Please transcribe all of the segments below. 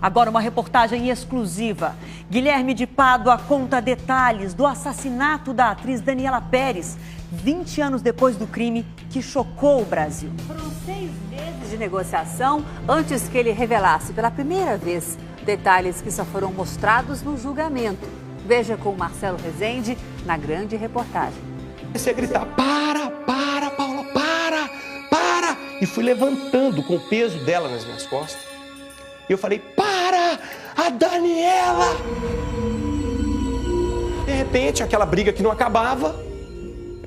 Agora uma reportagem exclusiva. Guilherme de Pádua conta detalhes do assassinato da atriz Daniela Pérez, 20 anos depois do crime que chocou o Brasil. Foram 6 meses de negociação antes que ele revelasse pela primeira vez detalhes que só foram mostrados no julgamento. Veja com Marcelo Rezende na grande reportagem. Comecei a gritar, para, Paula, para! E fui levantando com o peso dela nas minhas costas. E eu falei, para, a Daniela! De repente, aquela briga que não acabava,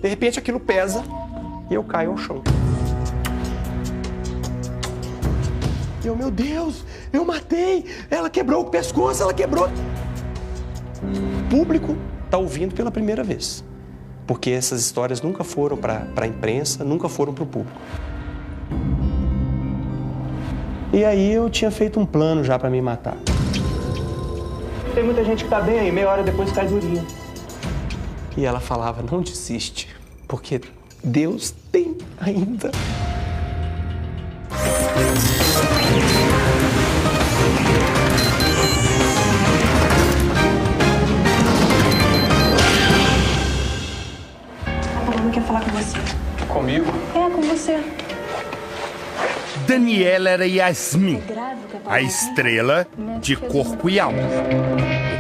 de repente aquilo pesa e eu caio ao chão. Eu, meu Deus, eu matei! Ela quebrou o pescoço, ela quebrou! O público está ouvindo pela primeira vez. Porque essas histórias nunca foram para a imprensa, nunca foram para o público. E aí eu tinha feito um plano já para me matar. Tem muita gente que tá bem aí, meia hora depois cai durinho. E ela falava, não desiste, porque Deus tem ainda. Quer falar com você. Comigo? É, com você. Daniela era Yasmin, a estrela de corpo e alma.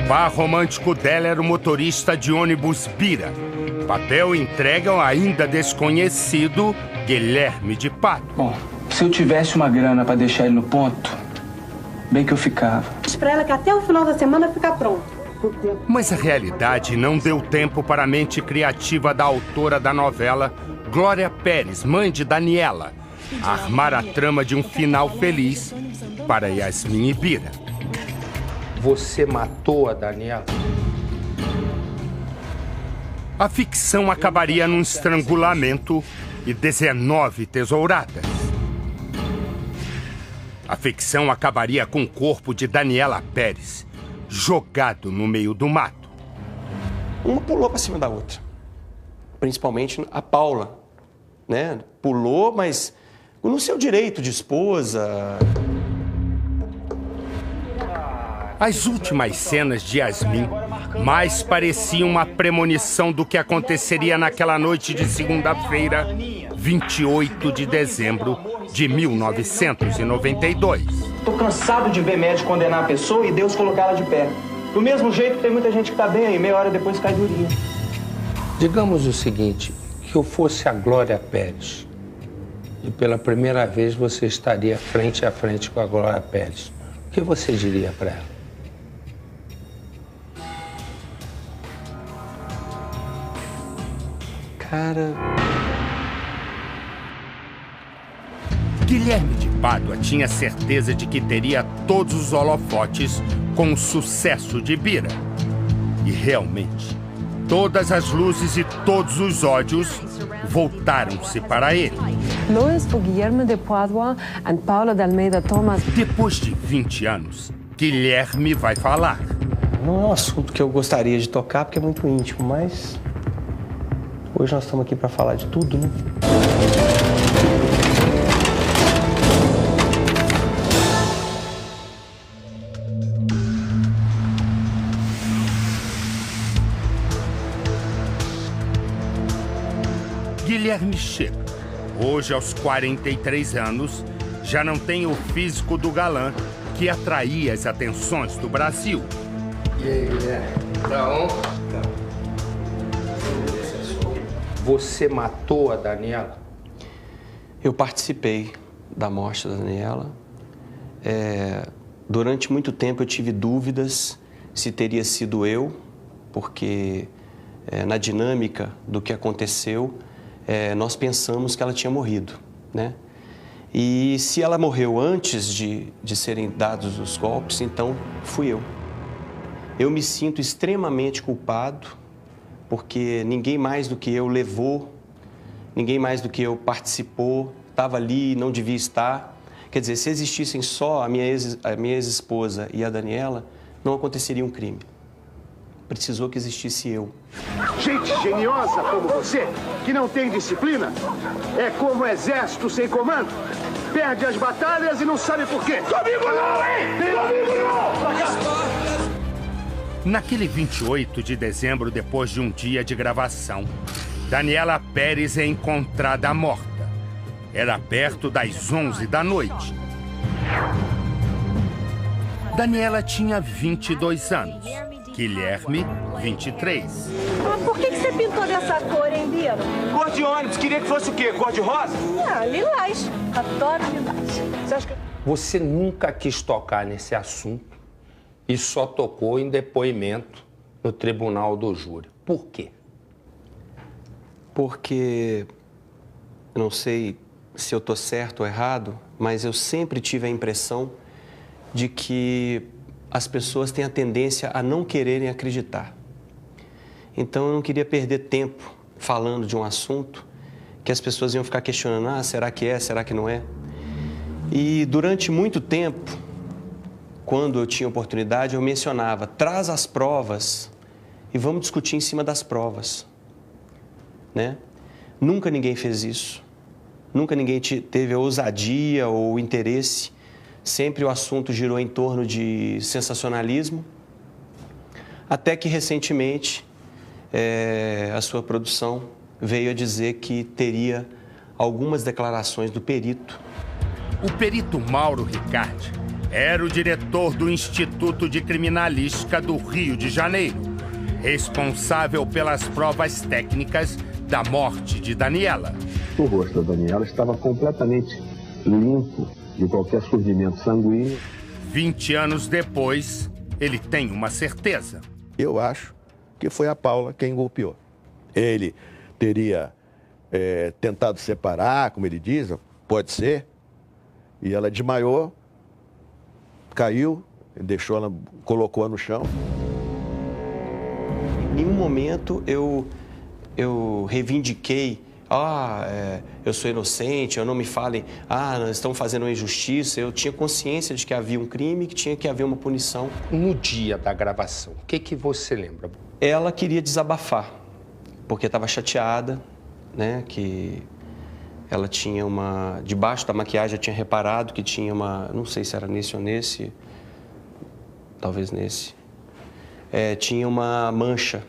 O par romântico dela era o motorista de ônibus Bira. Papel entregue ao ainda desconhecido Guilherme de Pádua. Bom, se eu tivesse uma grana para deixar ele no ponto, bem que eu ficava. Diz pra ela que até o final da semana fica pronto. Mas a realidade não deu tempo para a mente criativa da autora da novela, Glória Pérez, mãe de Daniela, armar a trama de um final feliz para Yasmin e Bira. Você matou a Daniela? A ficção acabaria num estrangulamento e 19 tesouradas. A ficção acabaria com o corpo de Daniela Pérez, jogado no meio do mato. Uma pulou para cima da outra. Principalmente a Paula, né? Pulou, mas no seu direito de esposa. As últimas cenas de Yasmin mais pareciam uma premonição do que aconteceria naquela noite de segunda-feira, 28 de dezembro de 1992. Tô cansado de ver médico condenar a pessoa e Deus colocar ela de pé. Do mesmo jeito, tem muita gente que tá bem aí, meia hora depois cai durinho. Digamos o seguinte, que eu fosse a Glória Pérez e pela primeira vez você estaria frente a frente com a Glória Pérez. O que você diria para ela? Cara... Guilherme de Pádua tinha certeza de que teria todos os holofotes com o sucesso de Bira. E realmente, todas as luzes e todos os ódios voltaram-se para ele. Luis for Guilherme de Pádua and Paula de Almeida Thomas. Depois de 20 anos, Guilherme vai falar. Não é um assunto que eu gostaria de tocar, porque é muito íntimo, mas... hoje nós estamos aqui para falar de tudo, né? Guilherme chega. Hoje, aos 43 anos, já não tem o físico do galã que atraía as atenções do Brasil. E aí, Guilherme? Tá on? Tá. Você matou a Daniela? Eu participei da morte da Daniela. Durante muito tempo eu tive dúvidas se teria sido eu, porque na dinâmica do que aconteceu, nós pensamos que ela tinha morrido, né? E se ela morreu antes de serem dados os golpes, então fui eu. Eu me sinto extremamente culpado, porque ninguém mais do que eu levou, ninguém mais do que eu participou, estava ali e não devia estar. Quer dizer, se existissem só a minha ex-esposa e a Daniela, não aconteceria um crime. Precisou que existisse eu. Gente geniosa como você, que não tem disciplina, é como exército sem comando. Perde as batalhas e não sabe por quê. Comigo não, hein? Comigo não! Naquele 28 de dezembro, depois de um dia de gravação, Daniela Pérez é encontrada morta. Era perto das 11 da noite. Daniela tinha 22 anos. Guilherme, 23. Por que você pintou dessa cor, hein, Biro? Cor de ônibus, queria que fosse o quê? Cor de rosa? Lilás. Adoro lilás. Você acha que... Você nunca quis tocar nesse assunto e só tocou em depoimento no tribunal do júri. Por quê? Porque, eu não sei se eu estou certo ou errado, mas eu sempre tive a impressão de que as pessoas têm a tendência a não quererem acreditar. Então, eu não queria perder tempo falando de um assunto que as pessoas iam ficar questionando, será que é, será que não é? E durante muito tempo, quando eu tinha oportunidade, eu mencionava, traz as provas e vamos discutir em cima das provas, né? Nunca ninguém fez isso, nunca ninguém teve a ousadia ou o interesse. Sempre o assunto girou em torno de sensacionalismo, até que recentemente a sua produção veio a dizer que teria algumas declarações do perito. O perito Mauro Ricardi era o diretor do Instituto de Criminalística do Rio de Janeiro, responsável pelas provas técnicas da morte de Daniela. O rosto da Daniela estava completamente limpo de qualquer surgimento sanguíneo. 20 anos depois, ele tem uma certeza. Eu acho que foi a Paula quem golpeou. Ele teria tentado separar, como ele diz, pode ser, e ela desmaiou, caiu, deixou ela, colocou-a no chão. Em nenhum momento eu reivindiquei, eu sou inocente, eu não me falem, nós estamos fazendo uma injustiça. Eu tinha consciência de que havia um crime, que tinha que haver uma punição. No dia da gravação, o que você lembra? Ela queria desabafar, porque estava chateada, né, que ela tinha debaixo da maquiagem eu tinha reparado que tinha não sei se era nesse ou nesse, talvez nesse, tinha uma mancha.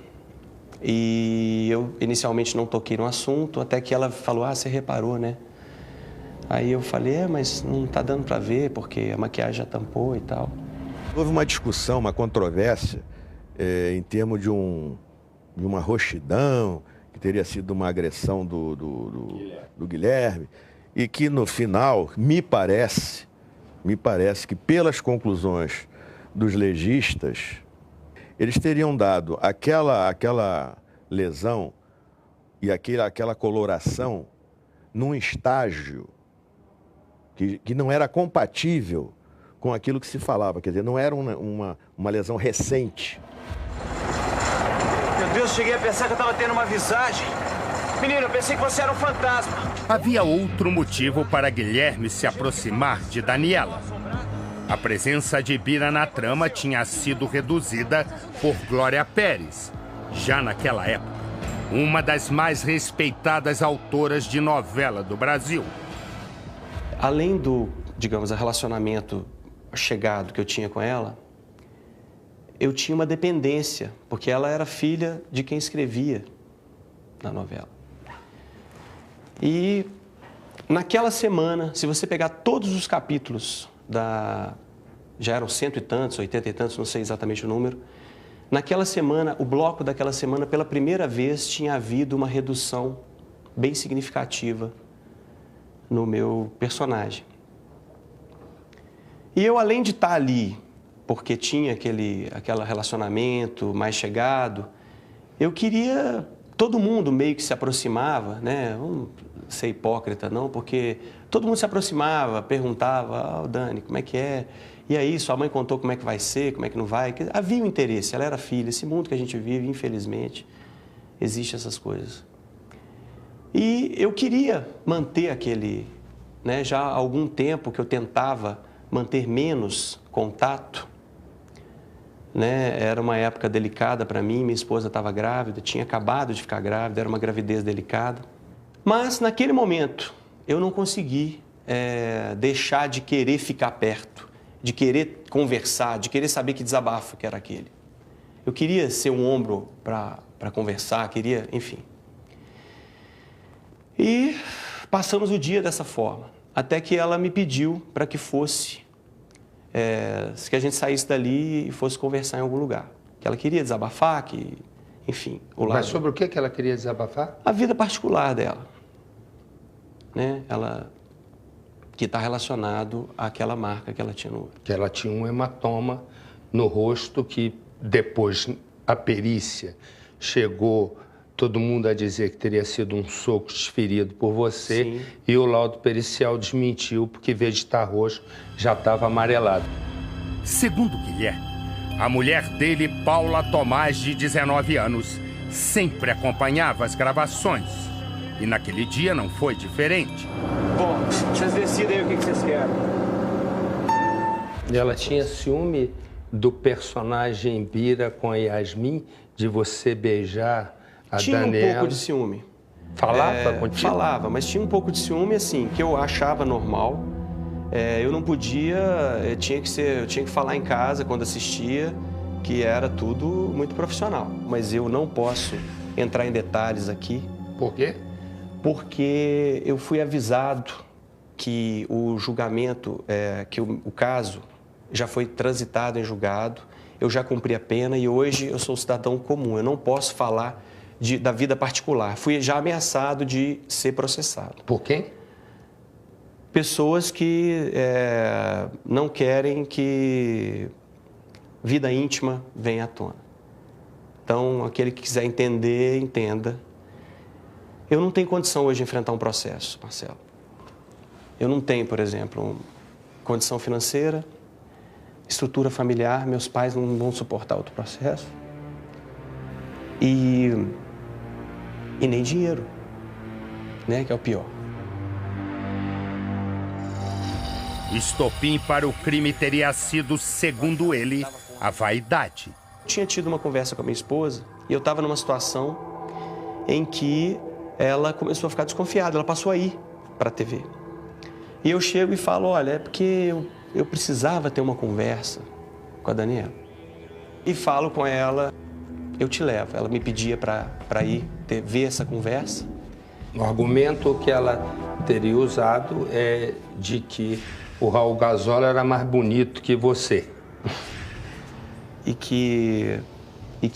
E eu inicialmente não toquei no assunto, até que ela falou, você reparou, né? Aí eu falei, mas não tá dando para ver, porque a maquiagem já tampou e tal. Houve uma discussão, uma controvérsia, em termos de uma roxidão, que teria sido uma agressão do Guilherme, e que no final, me parece que pelas conclusões dos legistas, eles teriam dado aquela lesão e aquela coloração num estágio que não era compatível com aquilo que se falava. Quer dizer, não era uma lesão recente. Meu Deus, cheguei a pensar que eu estava tendo uma visagem. Menino, eu pensei que você era um fantasma. Havia outro motivo para Guilherme se aproximar de Daniela. A presença de Bira na trama tinha sido reduzida por Glória Pérez, já naquela época, uma das mais respeitadas autoras de novela do Brasil. Além do, digamos, relacionamento chegado que eu tinha com ela, eu tinha uma dependência, porque ela era filha de quem escrevia na novela. E naquela semana, se você pegar todos os capítulos já eram 100 e tantos, 80 e tantos, não sei exatamente o número. Naquela semana, o bloco daquela semana, pela primeira vez, tinha havido uma redução bem significativa no meu personagem. E eu, além de estar ali, porque tinha aquele relacionamento mais chegado, eu queria... Todo mundo meio que se aproximava, né? Vamos ser hipócrita, não, porque todo mundo se aproximava, perguntava, Dani, como é que é? E aí, sua mãe contou como é que vai ser, como é que não vai? Havia um interesse, ela era filha. Esse mundo que a gente vive, infelizmente, existe essas coisas. E eu queria manter aquele... né? Já há algum tempo que eu tentava manter menos contato, né? Era uma época delicada para mim, minha esposa estava grávida, tinha acabado de ficar grávida, era uma gravidez delicada. Mas, naquele momento, eu não consegui deixar de querer ficar perto, de querer conversar, de querer saber que desabafo que era aquele. Eu queria ser um ombro para conversar, queria, enfim. E passamos o dia dessa forma, até que ela me pediu para que que a gente saísse dali e fosse conversar em algum lugar. Que ela queria desabafar, que, enfim... Mas sobre o que ela queria desabafar? A vida particular dela, né? Que está relacionado àquela marca que ela tinha no olho. Que ela tinha um hematoma no rosto que depois a perícia chegou todo mundo a dizer que teria sido um soco desferido por você. Sim. E o laudo pericial desmentiu porque, em vez de estar roxo, já estava amarelado. Segundo Guilherme, a mulher dele, Paula Tomás, de 19 anos, sempre acompanhava as gravações. E naquele dia não foi diferente. Bom, vocês decidem aí o que vocês querem. E ela tinha ciúme do personagem Bira com a Yasmin, de você beijar a Daniela? Tinha um pouco de ciúme. Falava contigo? Falava, mas tinha um pouco de ciúme, assim, que eu achava normal. Eu não podia, eu tinha que falar em casa, quando assistia, que era tudo muito profissional. Mas eu não posso entrar em detalhes aqui. Por quê? Porque eu fui avisado que o julgamento, que o caso já foi transitado em julgado, eu já cumpri a pena e hoje eu sou cidadão comum. Eu não posso falar da vida particular. Fui já ameaçado de ser processado. Por quem? Pessoas que não querem que vida íntima venha à tona. Então, aquele que quiser entender, entenda. Eu não tenho condição hoje de enfrentar um processo, Marcelo. Eu não tenho, por exemplo, condição financeira, estrutura familiar, meus pais não vão suportar outro processo. E nem dinheiro, né, que é o pior. Estopim para o crime teria sido, segundo ele, a vaidade. Eu tinha tido uma conversa com a minha esposa e eu estava numa situação em que ela começou a ficar desconfiada, ela passou a ir para a TV. E eu chego e falo, olha, é porque eu precisava ter uma conversa com a Daniela. E falo com ela, eu te levo. Ela me pedia para ir ver essa conversa. O argumento que ela teria usado é de que o Raul Gazola era mais bonito que você. E que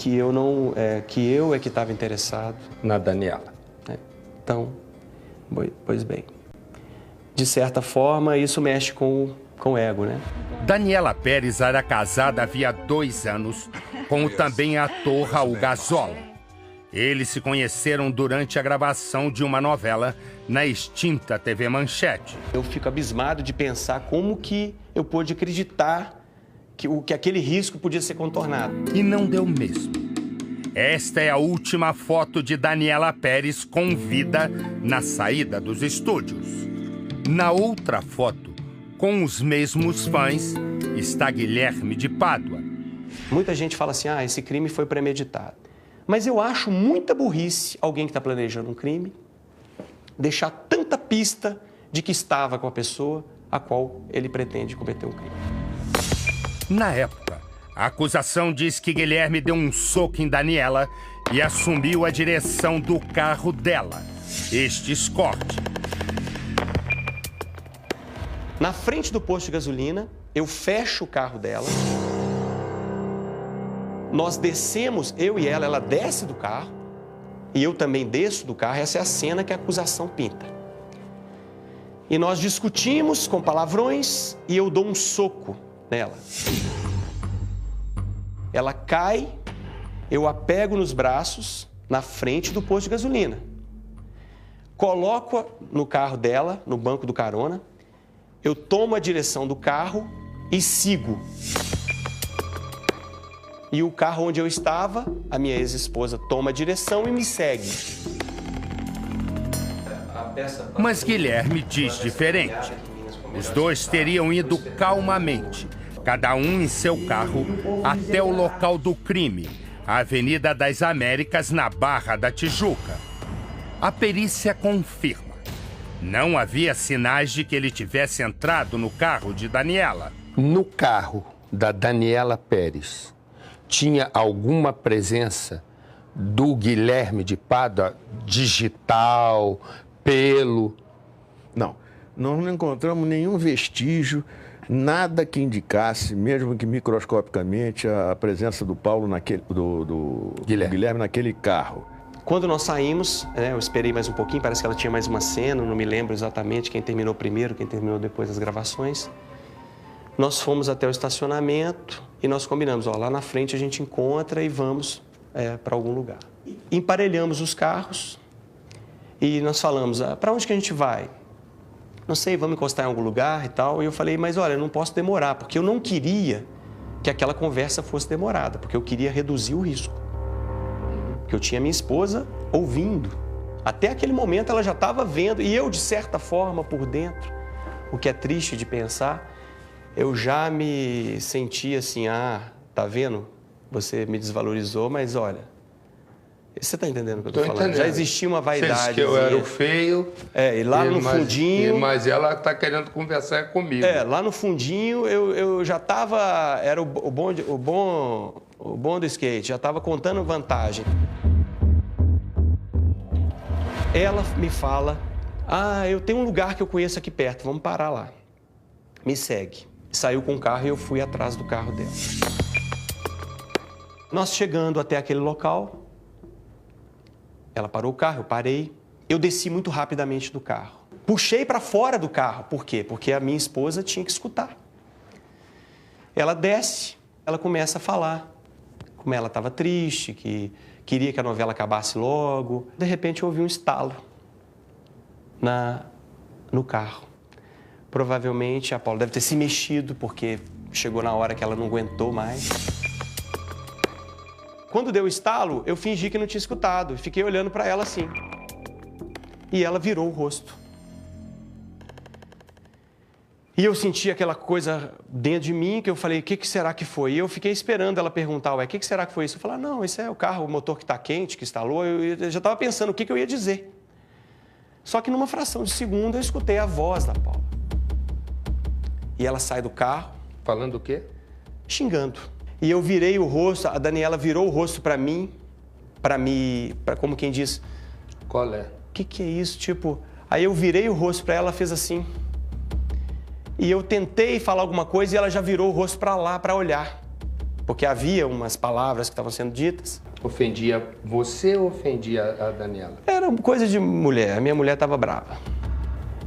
eu não, que eu é que estava interessado na Daniela. Então, pois bem, de certa forma isso mexe com o ego, né? Daniela Pérez era casada havia 2 anos com o também ator Raul Gazola. Eles se conheceram durante a gravação de uma novela na extinta TV Manchete. Eu fico abismado de pensar como que eu pude acreditar que aquele risco podia ser contornado. E não deu mesmo. Esta é a última foto de Daniela Pérez com vida na saída dos estúdios. Na outra foto, com os mesmos fãs, está Guilherme de Pádua. Muita gente fala assim, esse crime foi premeditado. Mas eu acho muita burrice alguém que está planejando um crime deixar tanta pista de que estava com a pessoa a qual ele pretende cometer um crime. Na época, a acusação diz que Guilherme deu um soco em Daniela e assumiu a direção do carro dela, este Escort. Na frente do posto de gasolina, eu fecho o carro dela. Nós descemos, eu e ela desce do carro e eu também desço do carro. Essa é a cena que a acusação pinta. E nós discutimos com palavrões e eu dou um soco nela. Ela cai, eu a pego nos braços na frente do posto de gasolina. Coloco-a no carro dela, no banco do carona. Eu tomo a direção do carro e sigo. E o carro onde eu estava, a minha ex-esposa toma a direção e me segue. Mas Guilherme diz diferente. Os dois teriam ido calmamente, cada um em seu carro, até o local do crime, a Avenida das Américas, na Barra da Tijuca. A perícia confirma. Não havia sinais de que ele tivesse entrado no carro de Daniela. No carro da Daniela Pérez tinha alguma presença do Guilherme de Pádua, digital, pelo? Não, não encontramos nenhum vestígio, nada que indicasse, mesmo que microscopicamente, a presença do Paulo do Guilherme naquele carro. Quando nós saímos, eu esperei mais um pouquinho, parece que ela tinha mais uma cena, não me lembro exatamente quem terminou primeiro, quem terminou depois das gravações. Nós fomos até o estacionamento e nós combinamos, lá na frente a gente encontra e vamos para algum lugar. Emparelhamos os carros e nós falamos, para onde que a gente vai? Não sei, vamos encostar em algum lugar e tal. E eu falei, mas olha, eu não posso demorar, porque eu não queria que aquela conversa fosse demorada, porque eu queria reduzir o risco. Porque eu tinha minha esposa ouvindo. Até aquele momento ela já estava vendo, e eu, de certa forma, por dentro, o que é triste de pensar, eu já me sentia assim, tá vendo? Você me desvalorizou, mas olha, você está entendendo o que eu estou falando? Entendendo. Já existia uma vaidade. Você disse que eu era o feio. E lá no fundinho... Mas ela está querendo conversar comigo. Lá no fundinho eu já estava... Era o bom do skate, já estava contando vantagem. Ela me fala, eu tenho um lugar que eu conheço aqui perto, vamos parar lá. Me segue. Saiu com o carro e eu fui atrás do carro dela. Nós chegando até aquele local, ela parou o carro, eu parei. Eu desci muito rapidamente do carro. Puxei para fora do carro. Por quê? Porque a minha esposa tinha que escutar. Ela desce, ela começa a falar como ela estava triste, que queria que a novela acabasse logo. De repente, eu ouvi um estalo no carro. Provavelmente, a Paula deve ter se mexido, porque chegou na hora que ela não aguentou mais. Quando deu o estalo, eu fingi que não tinha escutado. Fiquei olhando para ela assim. E ela virou o rosto. E eu senti aquela coisa dentro de mim, que eu falei, o que será que foi? E eu fiquei esperando ela perguntar, o que será que foi isso? Eu falei, não, esse é o carro, o motor que está quente, que instalou. Eu já estava pensando o que eu ia dizer. Só que numa fração de segundo, eu escutei a voz da Paula. E ela sai do carro. Falando o quê? Xingando. E eu virei o rosto, a Daniela virou o rosto para mim, como quem diz... Qual é? O que é isso? Aí eu virei o rosto para ela, ela fez assim. E eu tentei falar alguma coisa e ela já virou o rosto para lá, para olhar. Porque havia umas palavras que estavam sendo ditas. Ofendia você ou ofendia a Daniela? Era coisa de mulher, a minha mulher estava brava.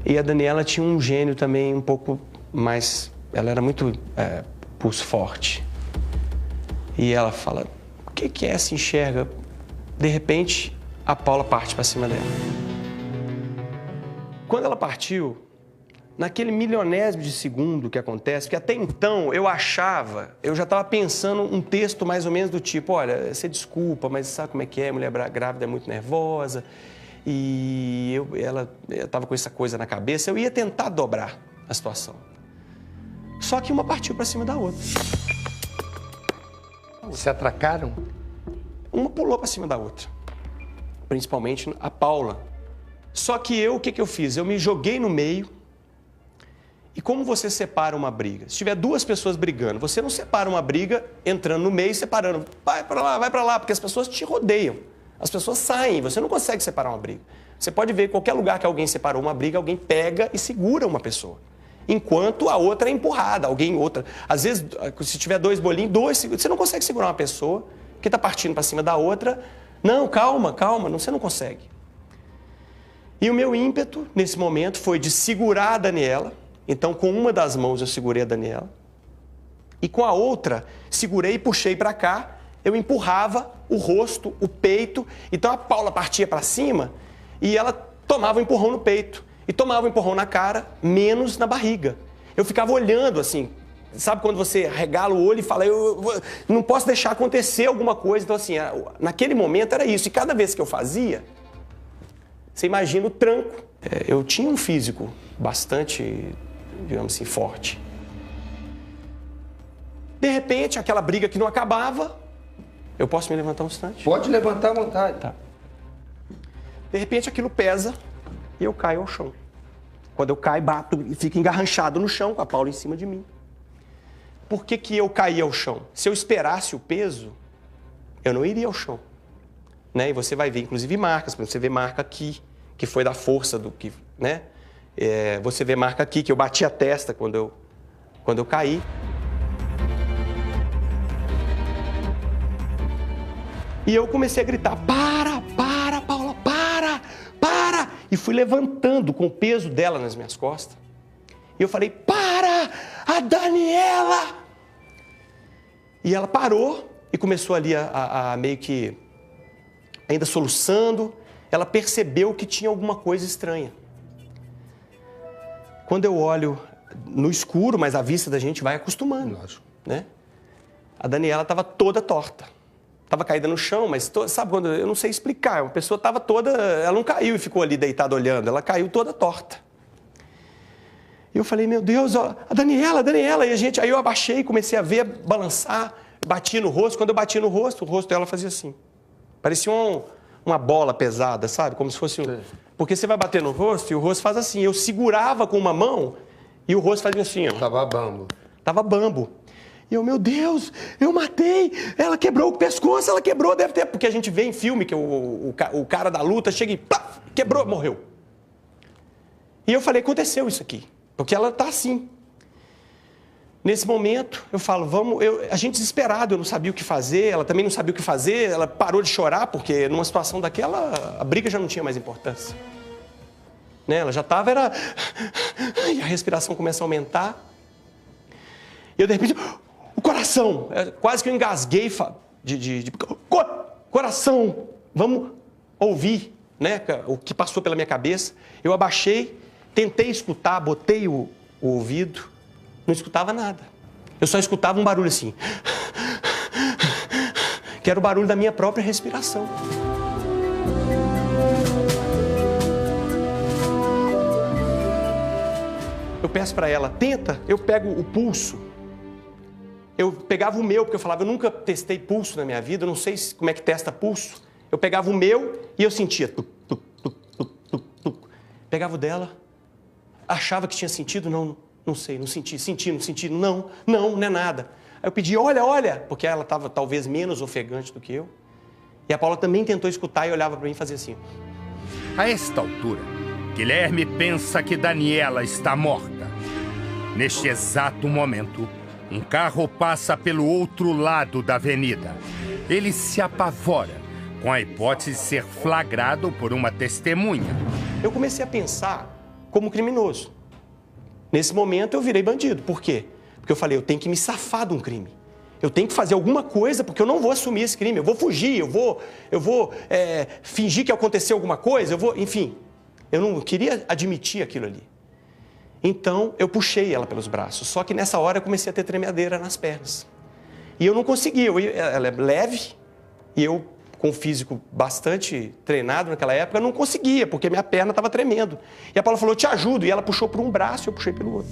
E a Daniela tinha um gênio também um pouco mais... Ela era muito pulso forte. E ela fala, o que é? Se enxerga. De repente, a Paula parte para cima dela. Quando ela partiu, naquele milionésimo de segundo que acontece, porque até então eu já estava pensando um texto mais ou menos do tipo, olha, você desculpa, mas sabe como é que é? Mulher grávida é muito nervosa. E ela estava com essa coisa na cabeça, eu ia tentar dobrar a situação. Só que uma partiu para cima da outra. Se atracaram? Uma pulou para cima da outra. Principalmente a Paula. Só que o que eu fiz? Eu me joguei no meio. E como você separa uma briga? Se tiver duas pessoas brigando, você não separa uma briga entrando no meio e separando. Vai para lá, porque as pessoas te rodeiam. As pessoas saem, você não consegue separar uma briga. Você pode ver em qualquer lugar que alguém separou uma briga, alguém pega e segura uma pessoa. Enquanto a outra é empurrada, outra. Às vezes, se tiver dois bolinhos, você não consegue segurar uma pessoa que está partindo para cima da outra. Não, calma, você não consegue. E o meu ímpeto, nesse momento, foi de segurar a Daniela. Então, com uma das mãos, eu segurei a Daniela. E com a outra, segurei e puxei para cá. Eu empurrava o rosto, o peito. Então, a Paula partia para cima e ela tomava um empurrão no peito. E tomava um empurrão na cara, menos na barriga. Eu ficava olhando assim, sabe quando você regala o olho e fala, eu não posso deixar acontecer alguma coisa. Então assim, naquele momento era isso. E cada vez que eu fazia, você imagina o tranco. Eu tinha um físico bastante, digamos assim, forte. De repente, aquela briga que não acabava, eu posso me levantar um instante? Pode levantar à vontade. Tá. De repente, aquilo pesa. E eu caio ao chão. Quando eu caio, bato e fico engarranchado no chão com a Paula em cima de mim. por que eu caí ao chão? Se eu esperasse o peso, eu não iria ao chão. Né? E você vai ver, inclusive, marcas. Você vê marca aqui, que foi da força do que... Né? Você vê marca aqui, que eu bati a testa quando eu caí. E eu comecei a gritar, para, Paula, para! E fui levantando com o peso dela nas minhas costas. E eu falei, para, a Daniela! E ela parou e começou ali a meio que, ainda soluçando, ela percebeu que tinha alguma coisa estranha. Quando eu olho no escuro, mas a vista da gente vai acostumando, né? A Daniela estava toda torta. Estava caída no chão, mas sabe quando... Eu não sei explicar. Uma pessoa estava toda... Ela não caiu e ficou ali deitada olhando. Ela caiu toda torta. E eu falei, meu Deus, ó, a Daniela. E aí eu abaixei e comecei a ver, balançar. Bati no rosto. Quando eu bati no rosto, o rosto dela fazia assim. Parecia uma bola pesada, sabe? Como se fosse um... Porque você vai bater no rosto e o rosto faz assim. Eu segurava com uma mão e o rosto fazia assim, ó. Tava bambo. E eu, meu Deus, eu matei, ela quebrou o pescoço, deve ter... Porque a gente vê em filme que o cara da luta chega e pá, quebrou, morreu. E eu falei, aconteceu isso aqui, porque ela tá assim. Nesse momento, eu falo, a gente desesperado, eu não sabia o que fazer, ela também não sabia o que fazer, ela parou de chorar, porque numa situação daquela, a briga já não tinha mais importância. Né? Ela já estava, e a respiração começa a aumentar. E eu, de repente... O coração, quase que eu engasguei coração, vamos ouvir, né, o que passou pela minha cabeça. Eu abaixei, tentei escutar, botei o ouvido, não escutava nada. Eu só escutava um barulho assim, que era o barulho da minha própria respiração. Eu peço para ela, tenta, eu pego o pulso. Eu pegava o meu, porque eu falava, eu nunca testei pulso na minha vida, eu não sei como é que testa pulso. Eu pegava o meu e eu sentia tuc, tuc, tuc, tuc, tuc, tuc. Pegava o dela, achava que tinha sentido, não sei, não senti, não é nada. Aí eu pedi, olha, porque ela estava talvez menos ofegante do que eu. E a Paula também tentou escutar e olhava para mim e fazia assim. A esta altura, Guilherme pensa que Daniela está morta. Neste exato momento, um carro passa pelo outro lado da avenida. Ele se apavora, com a hipótese de ser flagrado por uma testemunha. Eu comecei a pensar como criminoso. Nesse momento, eu virei bandido. Por quê? Porque eu falei, eu tenho que me safar de um crime. Eu tenho que fazer alguma coisa, porque eu não vou assumir esse crime. Eu vou fugir, eu vou fingir que aconteceu alguma coisa, enfim. Eu não queria admitir aquilo ali. Então, eu puxei ela pelos braços. Só que nessa hora eu comecei a ter tremedeira nas pernas. E eu não conseguia. Ela é leve e eu, com o físico bastante treinado naquela época, não conseguia, porque minha perna estava tremendo. E a Paula falou, eu te ajudo. E ela puxou por um braço e eu puxei pelo outro.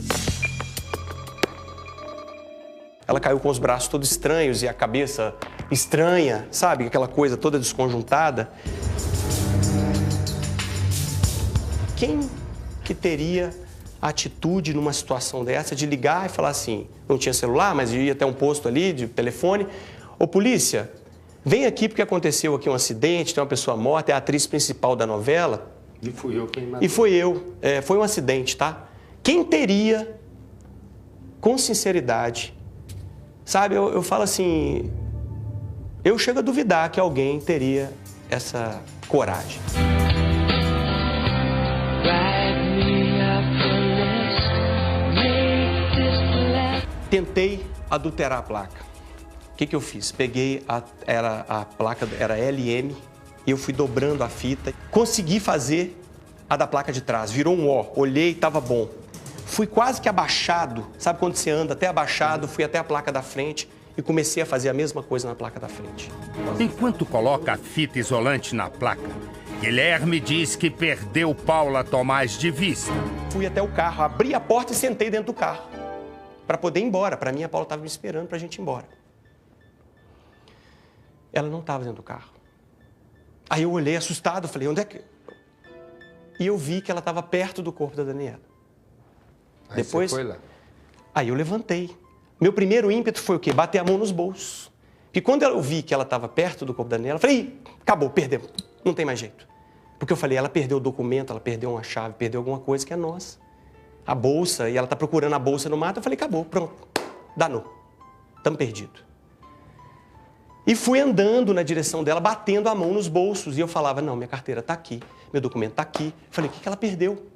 Ela caiu com os braços todos estranhos e a cabeça estranha, sabe? Aquela coisa toda desconjuntada. Quem que teria a atitude numa situação dessa de ligar e falar assim, não tinha celular, mas ia até um posto ali de telefone, ô polícia, vem aqui porque aconteceu aqui um acidente, tem uma pessoa morta, é a atriz principal da novela. E fui eu quem matou. E foi eu, foi um acidente, tá? Quem teria, com sinceridade, sabe, eu falo assim, eu chego a duvidar que alguém teria essa coragem. Tentei adulterar a placa. O que eu fiz? Peguei, a placa era LM, e eu fui dobrando a fita. Consegui fazer a da placa de trás, virou um O. Olhei, estava bom. Fui quase que abaixado, sabe quando você anda até abaixado, fui até a placa da frente e comecei a fazer a mesma coisa na placa da frente. Enquanto coloca a fita isolante na placa, Guilherme diz que perdeu Paula Tomás de vista. Fui até o carro, abri a porta e sentei dentro do carro para poder ir embora. Para mim, a Paula estava me esperando para a gente ir embora. Ela não estava dentro do carro. Aí eu olhei assustado, falei, onde é que... E eu vi que ela estava perto do corpo da Daniela. Aí Depois, você foi lá. Aí eu levantei. Meu primeiro ímpeto foi o quê? Bater a mão nos bolsos. E quando eu vi que ela estava perto do corpo da Daniela, eu falei, ih, acabou, perdemos, não tem mais jeito. Porque eu falei, ela perdeu o documento, ela perdeu uma chave, perdeu alguma coisa que é nossa. A bolsa, e ela está procurando a bolsa no mato, eu falei, acabou, pronto, danou, estamos perdidos. E fui andando na direção dela, batendo a mão nos bolsos, e eu falava, não, minha carteira está aqui, meu documento está aqui. Eu falei, o que ela perdeu?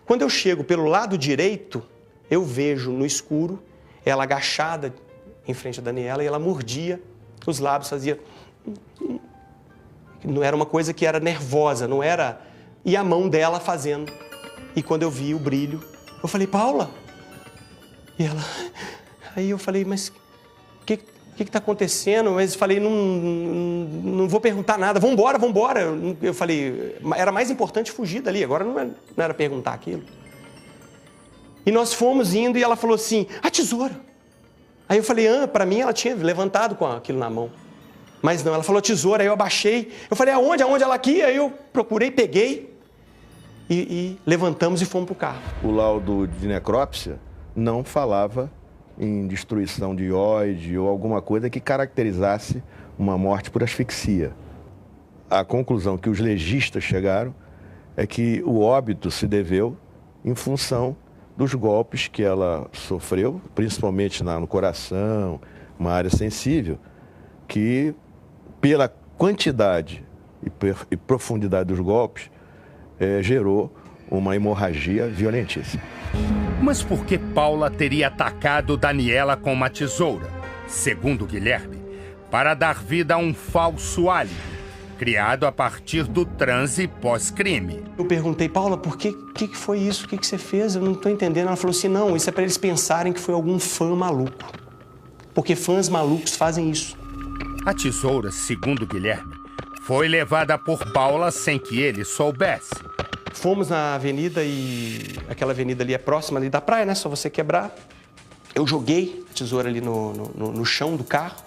Quando eu chego pelo lado direito, eu vejo no escuro, ela agachada em frente a Daniela, e ela mordia os lábios, fazia... Não era uma coisa que era nervosa, não era... E a mão dela fazendo. E quando eu vi o brilho, eu falei, Paula? E ela... Aí eu falei, mas o que está acontecendo? Mas eu falei, não vou perguntar nada, vambora, vambora. Eu falei, era mais importante fugir dali, agora não era perguntar aquilo. E nós fomos indo e ela falou assim, a tesoura. Aí eu falei, para mim ela tinha levantado com aquilo na mão. Mas não, ela falou tesoura, aí eu abaixei. Eu falei, aonde? Aonde ela aqui? Aí eu procurei, peguei e levantamos e fomos para o carro. O laudo de necrópsia não falava em destruição de ióide ou alguma coisa que caracterizasse uma morte por asfixia. A conclusão que os legistas chegaram é que o óbito se deveu em função dos golpes que ela sofreu, principalmente no coração, uma área sensível, que pela quantidade e profundidade dos golpes, gerou uma hemorragia violentíssima. Mas por que Paula teria atacado Daniela com uma tesoura? Segundo Guilherme, para dar vida a um falso álibi, criado a partir do transe pós-crime. Eu perguntei, Paula, por que foi isso? O que você fez? Eu não estou entendendo. Ela falou assim, não, isso é para eles pensarem que foi algum fã maluco. Porque fãs malucos fazem isso. A tesoura, segundo Guilherme, foi levada por Paula sem que ele soubesse. Fomos na avenida e aquela avenida ali é próxima ali da praia, né? Só você quebrar. Eu joguei a tesoura ali no chão do carro.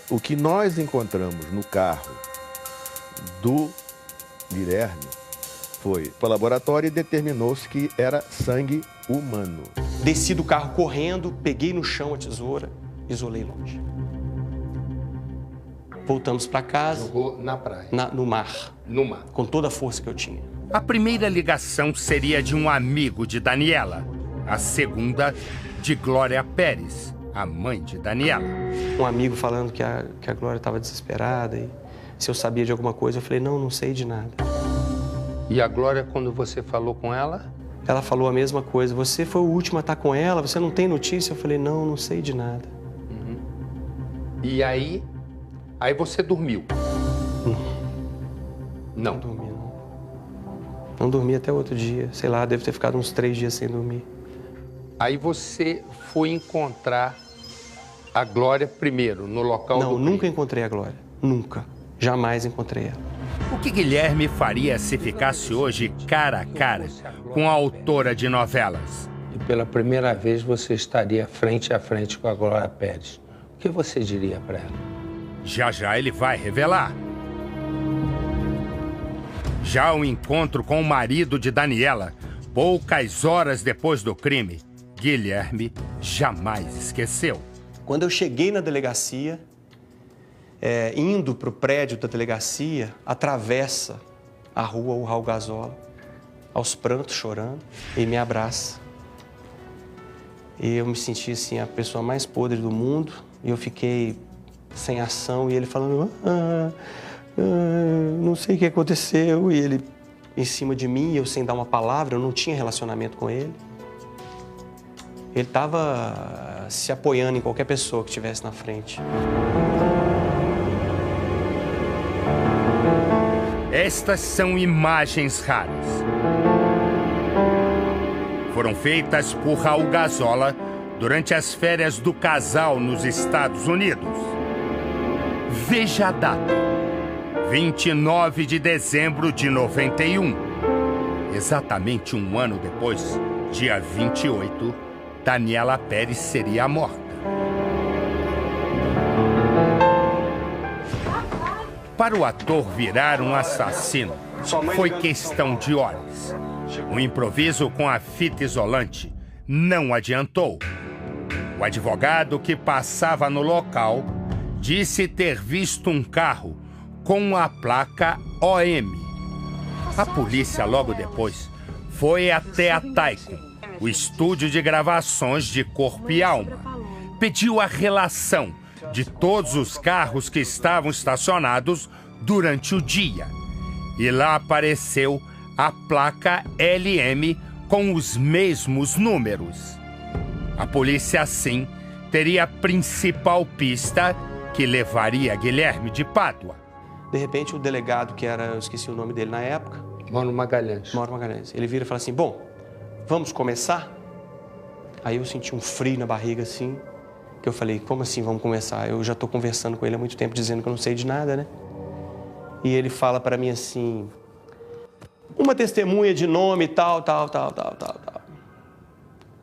O que nós encontramos no carro do Guilherme foi para o laboratório e determinou-se que era sangue humano. Desci do carro correndo, peguei no chão a tesoura, isolei longe. Voltamos para casa. Jogou na praia? No mar. No mar. Com toda a força que eu tinha. A primeira ligação seria de um amigo de Daniela. A segunda, de Glória Pérez, a mãe de Daniela. Um amigo falando que a Glória estava desesperada e se eu sabia de alguma coisa. Eu falei, não sei de nada. E a Glória, quando você falou com ela? Ela falou a mesma coisa. Você foi o último a estar com ela? Você não tem notícia? Eu falei, não sei de nada. Uhum. E aí você dormiu? Não. Não dormi, não. Não dormi até outro dia. Sei lá, devo ter ficado uns 3 dias sem dormir. Aí você foi encontrar a Glória primeiro, no local do crime? Não, nunca encontrei a Glória. Nunca. Jamais encontrei ela. O que Guilherme faria se ficasse hoje cara a cara com a autora de novelas? E pela primeira vez você estaria frente a frente com a Glória Pérez. O que você diria para ela? Já ele vai revelar. Já o encontro com o marido de Daniela, poucas horas depois do crime, Guilherme jamais esqueceu. Quando eu cheguei na delegacia, indo para o prédio da delegacia, atravessa a rua o Raul Gazola, aos prantos, chorando, e me abraça. E eu me senti assim, a pessoa mais podre do mundo, e eu fiquei sem ação, e ele falando, não sei o que aconteceu, e ele em cima de mim, eu sem dar uma palavra, eu não tinha relacionamento com ele. Ele estava se apoiando em qualquer pessoa que estivesse na frente. Estas são imagens raras. Foram feitas por Raul Gazola durante as férias do casal nos Estados Unidos. Veja a data: 29 de dezembro de 91. Exatamente um ano depois, dia 28, Daniela Pérez seria morta. Para o ator virar um assassino, foi questão de horas. O improviso com a fita isolante não adiantou. O advogado que passava no local disse ter visto um carro com a placa OM. A polícia, logo depois, foi até a Taikon, o estúdio de gravações de Corpo e Alma. Pediu a relação de todos os carros que estavam estacionados durante o dia. E lá apareceu a placa LM com os mesmos números. A polícia, assim, teria a principal pista que levaria Guilherme de Pádua. De repente, o delegado, que era, eu esqueci o nome dele na época... Mauro Magalhães. Mauro Magalhães. Ele vira e fala assim, bom, vamos começar? Aí eu senti um frio na barriga, assim, que eu falei, como assim vamos começar? Eu já estou conversando com ele há muito tempo, dizendo que eu não sei de nada, né? E ele fala para mim assim, uma testemunha de nome, tal.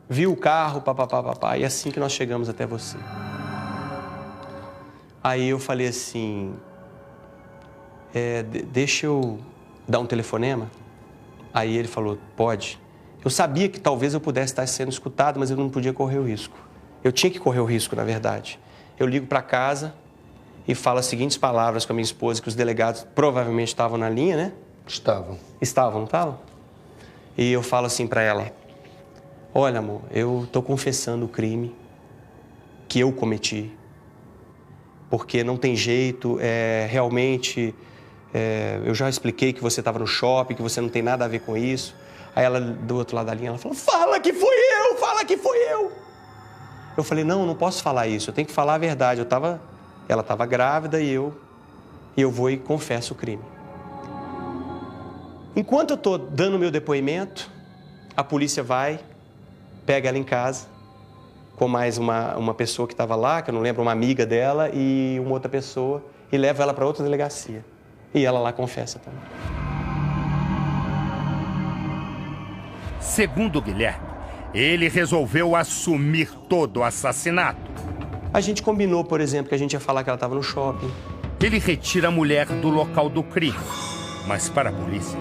Viu o carro, papapá, e é assim que nós chegamos até você. Aí eu falei assim, deixa eu dar um telefonema? Aí ele falou, pode. Eu sabia que talvez eu pudesse estar sendo escutado, mas eu não podia correr o risco. Eu tinha que correr o risco, na verdade. Eu ligo para casa e falo as seguintes palavras com a minha esposa, que os delegados provavelmente estavam na linha, né? Estavam. Estavam, não estavam? E eu falo assim para ela, olha, amor, eu estou confessando o crime que eu cometi. Porque não tem jeito, realmente, eu já expliquei que você estava no shopping, que você não tem nada a ver com isso. Aí ela, do outro lado da linha, ela falou, fala que fui eu, fala que fui eu. Eu falei, não posso falar isso, eu tenho que falar a verdade. Ela estava grávida e eu vou e confesso o crime. Enquanto eu estou dando meu depoimento, a polícia vai, pega ela em casa, com mais uma pessoa que estava lá, que eu não lembro, uma amiga dela, e uma outra pessoa, e leva ela para outra delegacia. E ela lá confessa também. Segundo Guilherme, ele resolveu assumir todo o assassinato. A gente combinou, por exemplo, que a gente ia falar que ela estava no shopping. Ele retira a mulher do local do crime. Mas para a polícia,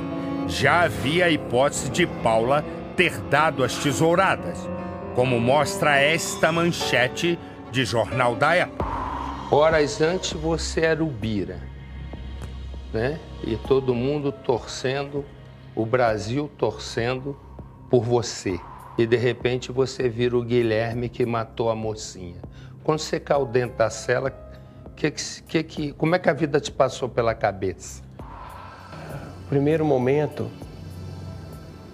já havia a hipótese de Paula ter dado as tesouradas, como mostra esta manchete de jornal da época. Horas antes você era o Bira, né? E todo mundo torcendo, o Brasil torcendo por você. E de repente você vira o Guilherme que matou a mocinha. Quando você caiu dentro da cela, como é que a vida te passou pela cabeça? No primeiro momento,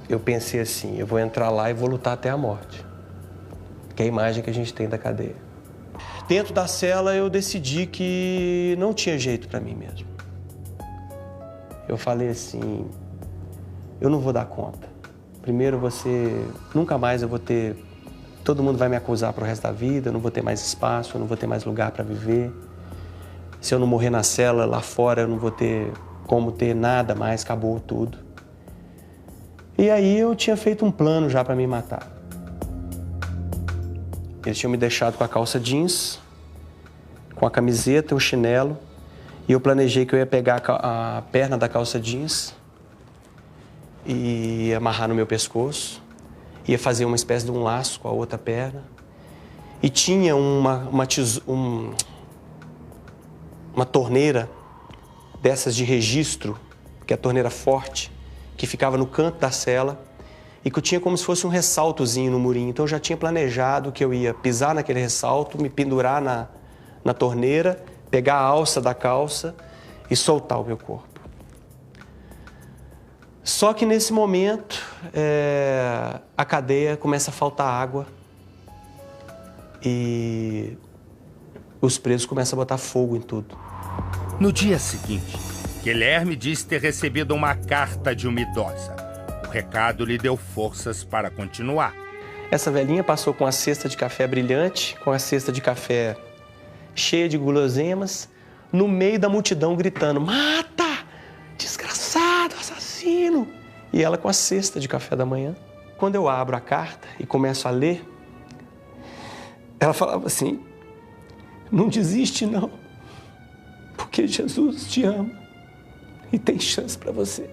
eu pensei assim, eu vou entrar lá e vou lutar até a morte. Que é a imagem que a gente tem da cadeia. Dentro da cela, eu decidi que não tinha jeito para mim mesmo. Eu falei assim, eu não vou dar conta. Primeiro, nunca mais eu vou ter... Todo mundo vai me acusar pro resto da vida, eu não vou ter mais espaço, eu não vou ter mais lugar para viver. Se eu não morrer na cela, lá fora, eu não vou ter como ter nada mais, acabou tudo. E aí eu tinha feito um plano já para me matar. Eles tinham me deixado com a calça jeans, com a camiseta, o chinelo, e eu planejei que eu ia pegar a perna da calça jeans e amarrar no meu pescoço, ia fazer uma espécie de um laço com a outra perna, e tinha uma torneira dessas de registro, que é a torneira forte, que ficava no canto da cela, e que eu tinha como se fosse um ressaltozinho no murinho. Então eu já tinha planejado que eu ia pisar naquele ressalto, me pendurar na torneira, pegar a alça da calça e soltar o meu corpo. Só que nesse momento, a cadeia começa a faltar água e os presos começam a botar fogo em tudo. No dia seguinte, Guilherme diz ter recebido uma carta de uma idosa. O recado lhe deu forças para continuar. Essa velhinha passou com a cesta de café brilhante, com a cesta de café cheia de guloseimas, no meio da multidão gritando, mata! Desgraçado, assassino! E ela com a cesta de café da manhã. Quando eu abro a carta e começo a ler, ela falava assim, não desiste não, porque Jesus te ama e tem chance para você.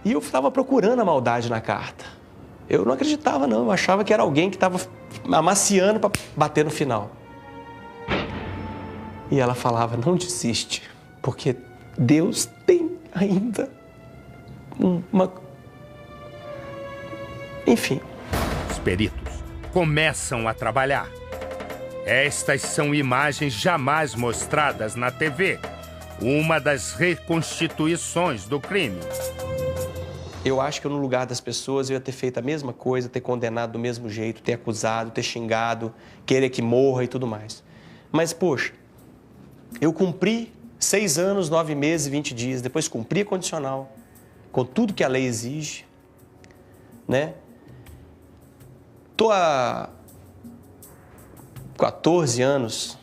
E eu estava procurando a maldade na carta. Eu não acreditava, não. Eu achava que era alguém que estava amaciando para bater no final. E ela falava, não desiste, porque Deus tem ainda uma... Enfim. Os peritos começam a trabalhar. Estas são imagens jamais mostradas na TV. Uma das reconstituições do crime. Eu acho que eu, no lugar das pessoas, eu ia ter feito a mesma coisa, ter condenado do mesmo jeito, ter acusado, ter xingado, querer que morra e tudo mais. Mas, poxa, eu cumpri 6 anos, 9 meses e 20 dias, depois cumpri a condicional, com tudo que a lei exige, né? Tô há 14 anos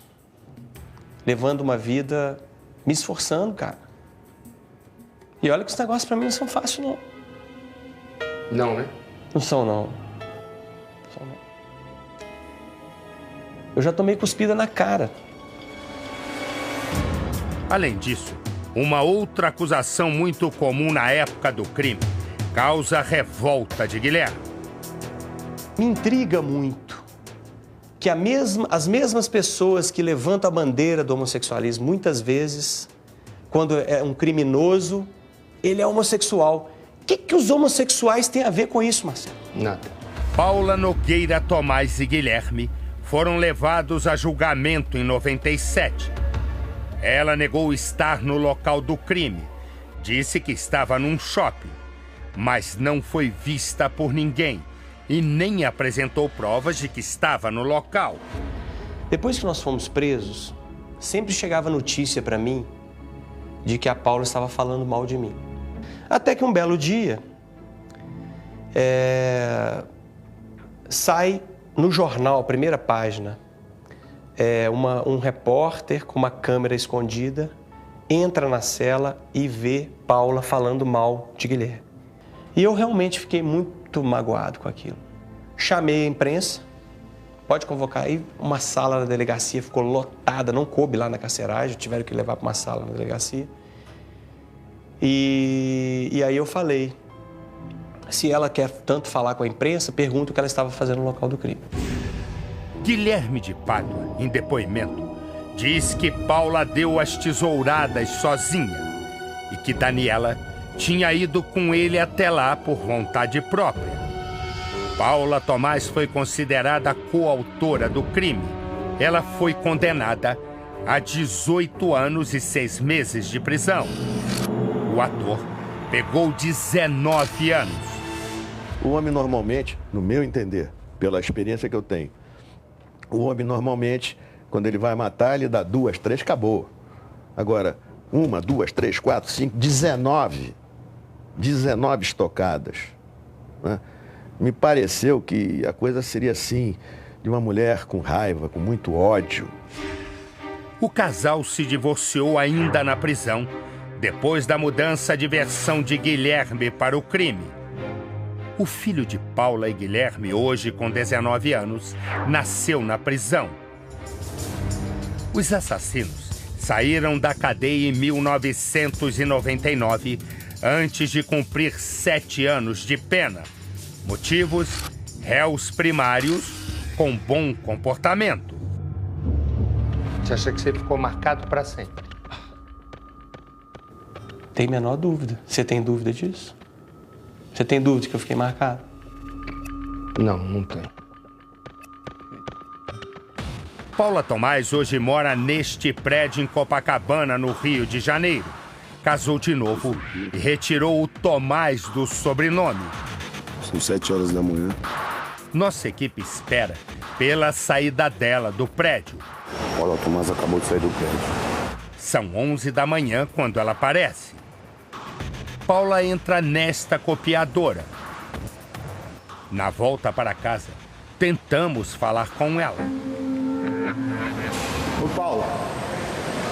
levando uma vida, me esforçando, cara. E olha que os negócios pra mim não são fáceis, não. Não, né? Não são, não. Eu já tomei cuspida na cara. Além disso, uma outra acusação muito comum na época do crime causa a revolta de Guilherme. Me intriga muito que as mesmas pessoas que levantam a bandeira do homossexualismo, muitas vezes, quando é um criminoso, ele é homossexual. O que os homossexuais têm a ver com isso, Marcelo? Nada. Paula Nogueira Tomás e Guilherme foram levados a julgamento em 97. Ela negou estar no local do crime. Disse que estava num shopping, mas não foi vista por ninguém e nem apresentou provas de que estava no local. Depois que nós fomos presos, sempre chegava notícia para mim de que a Paula estava falando mal de mim. Até que um belo dia, sai no jornal, primeira página, um repórter com uma câmera escondida entra na cela e vê Paula falando mal de Guilherme. E eu realmente fiquei muito magoado com aquilo. Chamei a imprensa, pode convocar aí, uma sala na delegacia ficou lotada, não coube lá na carceragem, tiveram que levar para uma sala na delegacia. E aí eu falei, se ela quer tanto falar com a imprensa, pergunta o que ela estava fazendo no local do crime. Guilherme de Pádua, em depoimento, diz que Paula deu as tesouradas sozinha e que Daniela tinha ido com ele até lá por vontade própria. Paula Tomás foi considerada coautora do crime. Ela foi condenada a 18 anos e 6 meses de prisão. O ator pegou 19 anos. O homem normalmente, no meu entender, pela experiência que eu tenho, o homem normalmente, quando ele vai matar, ele dá 2, 3, acabou. Agora, 1, 2, 3, 4, 5, 19 estocadas, né? Me pareceu que a coisa seria assim, de uma mulher com raiva, com muito ódio. O casal se divorciou ainda na prisão, depois da mudança de versão de Guilherme para o crime. O filho de Paula e Guilherme, hoje com 19 anos, nasceu na prisão. Os assassinos saíram da cadeia em 1999, antes de cumprir 7 anos de pena. Motivos: réus primários com bom comportamento. Você acha que você ficou marcado para sempre? Tem menor dúvida. Você tem dúvida disso? Você tem dúvida que eu fiquei marcado? Não, não tenho. Paula Tomás hoje mora neste prédio em Copacabana, no Rio de Janeiro. Casou de novo e retirou o Tomás do sobrenome. São 7 horas da manhã. Nossa equipe espera pela saída dela do prédio. Paula Tomás acabou de sair do prédio. São 11 da manhã quando ela aparece. Paula entra nesta copiadora. Na volta para casa, tentamos falar com ela. Ô, Paula,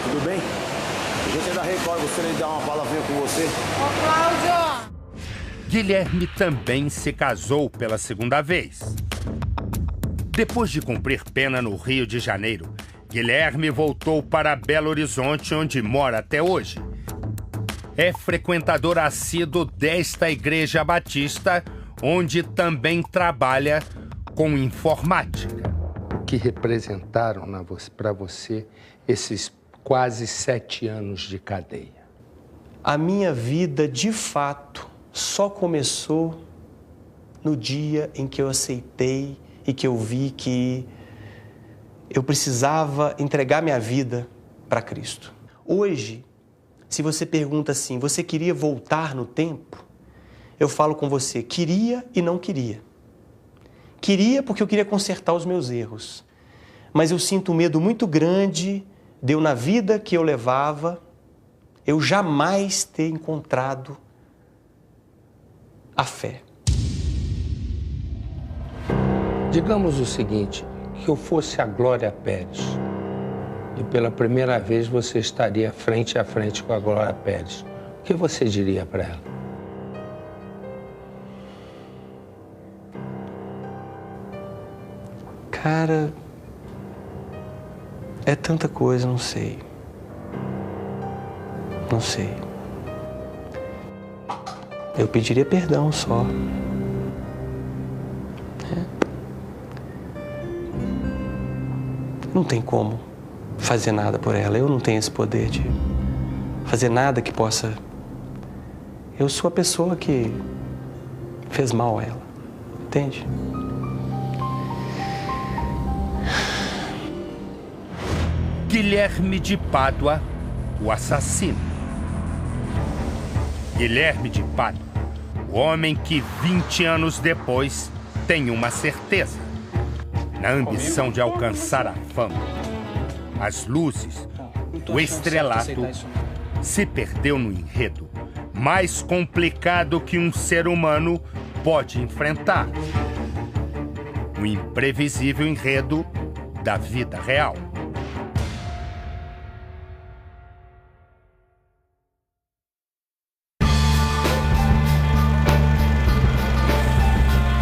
tudo bem? A gente é da Record, gostaria de dar uma palavrinha com você. Ô, Cláudio! Guilherme também se casou pela segunda vez. Depois de cumprir pena no Rio de Janeiro, Guilherme voltou para Belo Horizonte, onde mora até hoje. É frequentador assíduo desta igreja batista, onde também trabalha com informática. O que representaram para você esses quase 7 anos de cadeia? A minha vida, de fato, só começou no dia em que eu aceitei e que eu vi que eu precisava entregar minha vida para Cristo. Hoje, se você pergunta assim, você queria voltar no tempo? Eu falo com você, queria e não queria. Queria porque eu queria consertar os meus erros. Mas eu sinto um medo muito grande de eu, na vida que eu levava, eu jamais ter encontrado a fé. Digamos o seguinte, que eu fosse a Glória Pérez e pela primeira vez você estaria frente a frente com a Glória Pérez. O que você diria para ela? Cara, é tanta coisa, não sei. Não sei. Eu pediria perdão só. Não tem como fazer nada por ela. Eu não tenho esse poder de fazer nada que possa... Eu sou a pessoa que fez mal a ela. Entende? Guilherme de Pádua, o assassino. Guilherme de Pádua, o homem que 20 anos depois tem uma certeza. Na ambição de alcançar a fama, as luzes, o estrelato, se perdeu no enredo mais complicado que um ser humano pode enfrentar. O imprevisível enredo da vida real.